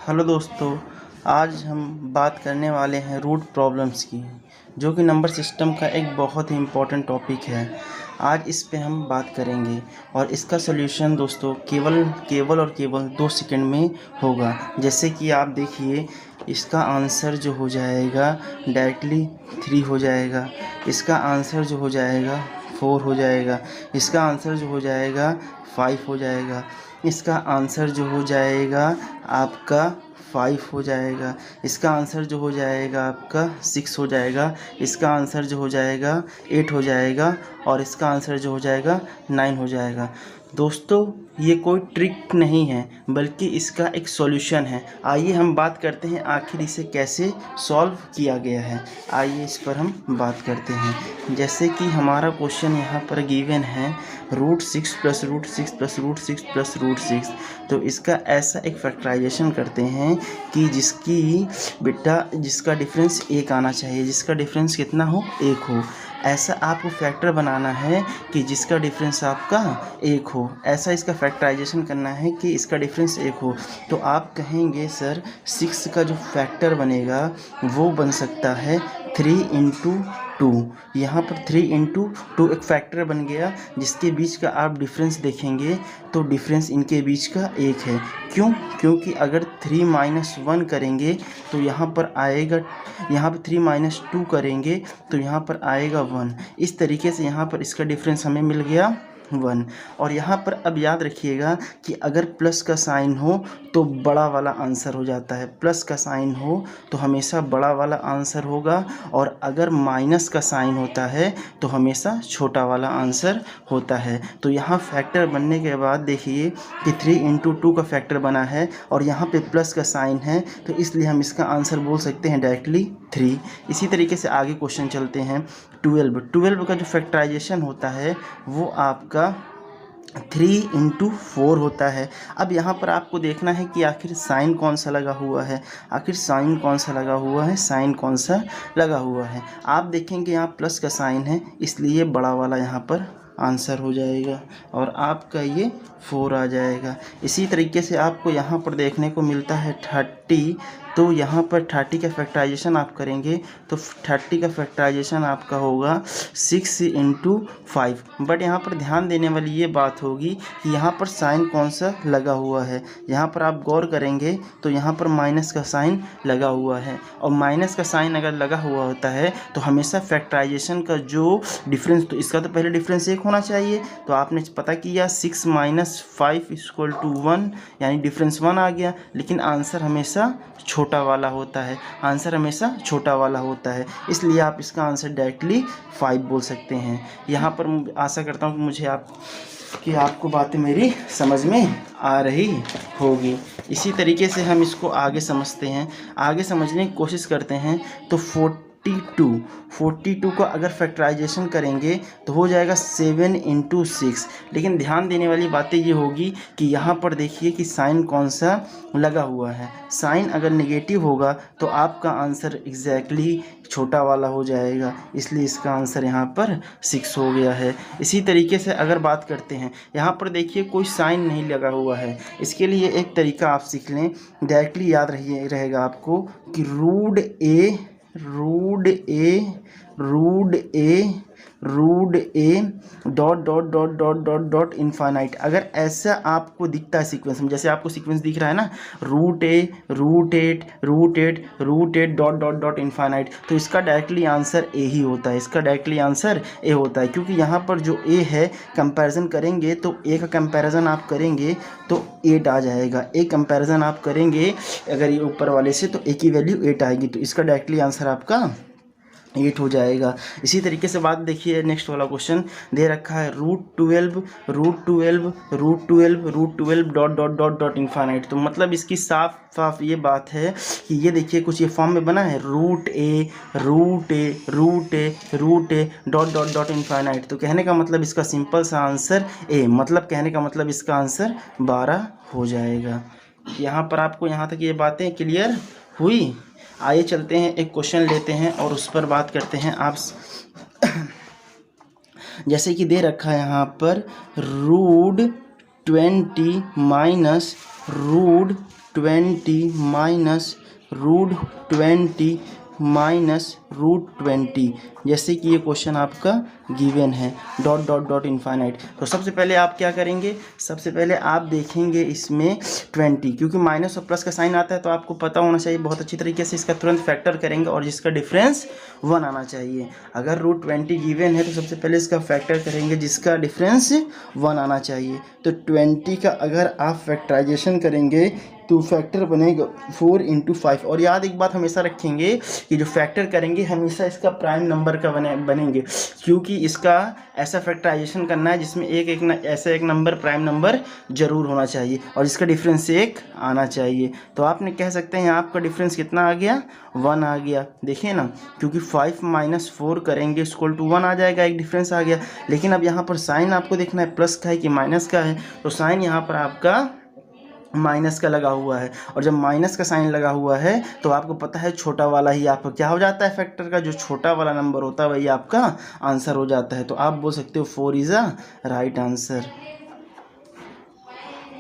Hello दोस्तों, आज हम बात करने वाले हैं रूट प्रॉब्लम्स की, जो कि नंबर सिस्टम का एक बहुत ही इम्पोर्टेंट टॉपिक है। आज इस पे हम बात करेंगे और इसका सॉल्यूशन दोस्तों केवल 2 सेकंड में होगा। जैसे कि आप देखिए, इसका आंसर जो हो जाएगा डायरेक्टली 3 हो जाएगा, इसका आंसर जो हो जाएगा 4 हो जाएगा, इसका आंसर जो हो जाएगा 5 हो जाएगा, इसका आंसर जो हो जाएगा आपका 5 हो जाएगा, इसका आंसर जो हो जाएगा आपका 6 हो जाएगा, इसका आंसर जो हो जाएगा 8 हो जाएगा और इसका आंसर जो हो जाएगा 9 हो जाएगा। दोस्तों, ये कोई ट्रिक नहीं है बल्कि इसका एक सॉल्यूशन है। आइए हम बात करते हैं आखिर इसे कैसे सॉल्व किया गया है। आइए इस पर हम बात करते हैं। जैसे कि हमारा क्वेश्चन यहाँ पर गिवन है √6 + √6 + √6 + √6। तो इसका ऐसा एक फैक्टराइजेशन करते हैं कि जिसका डिफरेंस 1 आना चाहिए, जिसका डिफरेंस कितना हो, 1 हो। ऐसा आपको फैक्टर बनाना है कि जिसका डिफरेंस आपका 1 हो। ऐसा इसका फैक्टराइजेशन करना है कि इसका डिफरेंस 1 हो। तो आप कहेंगे सर 6 का जो फैक्टर बनेगा वो बन सकता है 3 × 2। यहाँ पर 3 × 2 एक फैक्टर बन गया, जिसके बीच का आप डिफरेंस देखेंगे तो डिफरेंस इनके बीच का 1 है। क्यों? क्योंकि अगर 3 - 1 करेंगे तो यहाँ पर आएगा, यहाँ पर 3 - 2 करेंगे तो यहाँ पर आएगा 1। इस तरीके से यहाँ पर इसका डिफरेंस हमें मिल गया 1। और यहाँ पर अब याद रखिएगा कि अगर प्लस का साइन हो तो बड़ा वाला आंसर हो जाता है, प्लस का साइन हो तो हमेशा बड़ा वाला आंसर होगा, और अगर माइनस का साइन होता है तो हमेशा छोटा वाला आंसर होता है। तो यहाँ फैक्टर बनने के बाद देखिए कि 3 × 2 का फैक्टर बना है और यहाँ पे प्लस का साइन है, तो इसलिए हम इसका आंसर बोल सकते हैं डायरेक्टली 3। इसी तरीके से आगे क्वेश्चन चलते हैं। 12 का जो फैक्टराइजेशन होता है वो आपका 3 × 4 होता है। अब यहाँ पर आपको देखना है कि आखिर साइन कौन सा लगा हुआ है, साइन कौन सा लगा हुआ है। आप देखेंगे यहाँ प्लस का साइन है, इसलिए बड़ा वाला यहाँ पर आंसर हो जाएगा और आपका ये 4 आ जाएगा। इसी तरीके से आपको यहाँ पर देखने को मिलता है 30। तो यहाँ पर 30 का फैक्टराइजेशन आप करेंगे तो 30 का फैक्टराइजेशन आपका होगा 6 × 5। बट यहाँ पर ध्यान देने वाली ये बात होगी कि यहाँ पर साइन कौन सा लगा हुआ है। यहाँ पर आप गौर करेंगे तो यहाँ पर माइनस का साइन लगा हुआ है, और माइनस का साइन अगर लगा हुआ होता है तो हमेशा फैक्टराइजेशन का जो डिफरेंस, तो इसका तो पहले डिफरेंस 1 होना चाहिए। तो आपने पता किया 6 - 5 = 1, यानी डिफरेंस 1 आ गया, लेकिन आंसर हमेशा छोटा वाला होता है, इसलिए आप इसका आंसर डायरेक्टली 5 बोल सकते हैं। यहाँ पर आशा करता हूँ कि आपको बातें मेरी समझ में आ रही होगी। इसी तरीके से हम इसको आगे समझने की कोशिश करते हैं। तो 42 का अगर फैक्टराइजेशन करेंगे तो हो जाएगा 7 × 6। लेकिन ध्यान देने वाली बातें ये होगी कि यहाँ पर देखिए कि साइन कौन सा लगा हुआ है। साइन अगर नेगेटिव होगा तो आपका आंसर एग्जैक्टली छोटा वाला हो जाएगा, इसलिए इसका आंसर यहाँ पर 6 हो गया है। इसी तरीके से अगर बात करते हैं, यहाँ पर देखिए कोई साइन नहीं लगा हुआ है। इसके लिए एक तरीका आप सीख लें, डायरेक्टली याद रहेगा आपको कि √a इनफाइनाइट। अगर ऐसा आपको दिखता है सीक्वेंस में, जैसे आपको सीक्वेंस दिख रहा है ना, √8 इनफाइनाइट, तो इसका डायरेक्टली आंसर ए ही होता है, क्योंकि यहाँ पर जो ए है कंपैरिजन करेंगे तो ए का कंपैरिजन आप करेंगे तो 8 आ जाएगा। ए कंपैरिजन आप करेंगे अगर ये ऊपर वाले से तो ए की वैल्यू 8 आएगी, तो इसका डायरेक्टली आंसर आपका 8 हो जाएगा। इसी तरीके से बात देखिए, नेक्स्ट वाला क्वेश्चन दे रखा है √12 इनफाइनाइट। तो मतलब इसकी साफ ये बात है कि ये देखिए कुछ ये फॉर्म में बना है √a इनफाइनाइट। तो कहने का मतलब इसका सिंपल सा आंसर ए, मतलब कहने का मतलब इसका आंसर 12 हो जाएगा। यहाँ पर आपको यहाँ तक ये बातें क्लियर हुई। आइए चलते हैं, एक क्वेश्चन लेते हैं और उस पर बात करते हैं। आप जैसे कि दे रखा है यहाँ पर √20 - 20 माइनस रूट 20 माइनस रूट 20, जैसे कि ये क्वेश्चन आपका गिवन है, डॉट डॉट डॉट इनफाइनाइट। तो सबसे पहले आप क्या करेंगे, सबसे पहले आप देखेंगे इसमें 20, क्योंकि माइनस और प्लस का साइन आता है तो आपको पता होना चाहिए बहुत अच्छी तरीके से। इसका तुरंत फैक्टर करेंगे और जिसका डिफरेंस 1 आना चाहिए। अगर रूट 20 गिवन है तो सबसे पहले इसका फैक्टर करेंगे जिसका डिफरेंस 1 आना चाहिए। तो 20 का अगर आप फैक्टराइजेशन करेंगे तो फैक्टर बनेगा 4 × 5। और याद एक बात हमेशा रखेंगे कि जो फैक्टर करेंगे हमेशा इसका प्राइम नंबर का बनेंगे, क्योंकि इसका ऐसा फैक्टराइजेशन करना है जिसमें ऐसा एक नंबर प्राइम नंबर जरूर होना चाहिए और इसका डिफरेंस 1 आना चाहिए। तो आपने कह सकते हैं यहाँ आपका डिफरेंस कितना आ गया, 1 आ गया। देखिए ना, क्योंकि 5 - 4 करेंगे इक्वल टू 1 आ जाएगा, एक डिफरेंस आ गया। लेकिन अब यहाँ पर साइन आपको देखना है प्लस का है कि माइनस का है, तो साइन यहाँ पर आपका माइनस का लगा हुआ है। और जब माइनस का साइन लगा हुआ है तो आपको पता है छोटा वाला ही आपका क्या हो जाता है, फैक्टर का जो छोटा वाला नंबर होता है वही आपका आंसर हो जाता है। तो आप बोल सकते हो 4 इज़ अ राइट आंसर।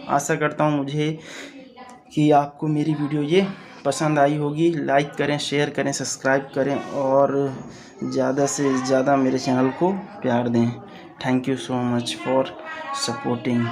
आशा करता हूँ मुझे कि आपको मेरी वीडियो ये पसंद आई होगी। लाइक करें, शेयर करें, सब्सक्राइब करें और ज़्यादा से ज़्यादा मेरे चैनल को प्यार दें। Thank you so much for supporting.